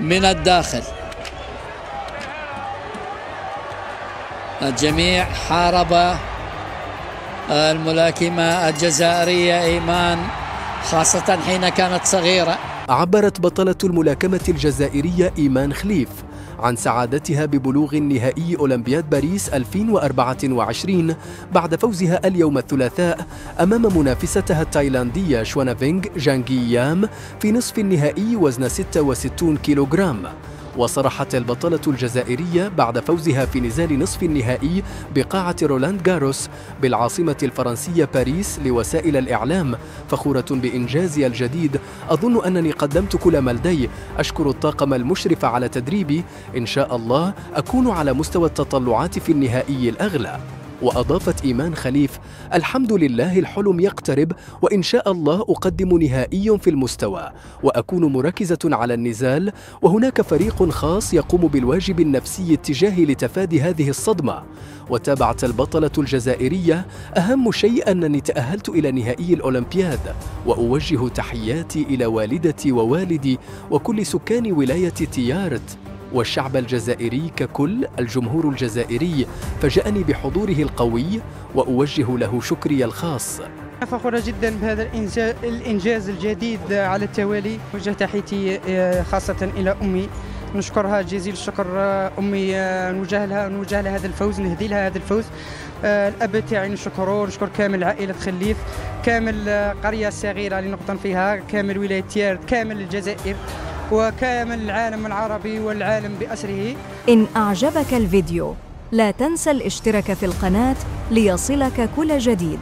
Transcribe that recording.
من الداخل. الجميع حارب الملاكمة الجزائرية إيمان، خاصة حين كانت صغيرة. عبرت بطلة الملاكمة الجزائرية إيمان خليف عن سعادتها ببلوغ النهائي أولمبياد باريس 2024 بعد فوزها اليوم الثلاثاء أمام منافستها التايلاندية شوانافينغ جانغيام في نصف النهائي وزن 66 كيلوغرام. وصرحت البطلة الجزائرية بعد فوزها في نزال نصف النهائي بقاعة رولاند جاروس بالعاصمة الفرنسية باريس لوسائل الإعلام: فخورة بإنجازي الجديد، أظن أنني قدمت كل ما لدي، أشكر الطاقم المشرف على تدريبي، إن شاء الله أكون على مستوى التطلعات في النهائي الأغلى. وأضافت إيمان خليف: الحمد لله الحلم يقترب، وإن شاء الله أقدم نهائي في المستوى وأكون مركزة على النزال، وهناك فريق خاص يقوم بالواجب النفسي اتجاهي لتفادي هذه الصدمة. وتابعت البطلة الجزائرية: أهم شيء أنني تأهلت إلى نهائي الأولمبياد، وأوجه تحياتي إلى والدتي ووالدي وكل سكان ولاية تيارت والشعب الجزائري ككل. الجمهور الجزائري فجأني بحضوره القوي وأوجه له شكري الخاص. فخورة جدا بهذا الإنجاز الجديد على التوالي. وجه تحياتي خاصة إلى أمي، نشكرها جزيل الشكر. أمي نوجه لها هذا الفوز، نهدي لها هذا الفوز. الأب تاعي نشكره، نشكر كامل عائلة خليف، كامل قرية صغيرة اللي نقطن فيها، كامل ولاية تيارت، كامل الجزائر، وكامل العالم العربي والعالم بأسره. إن أعجبك الفيديو لا تنسى الاشتراك في القناة ليصلك كل جديد.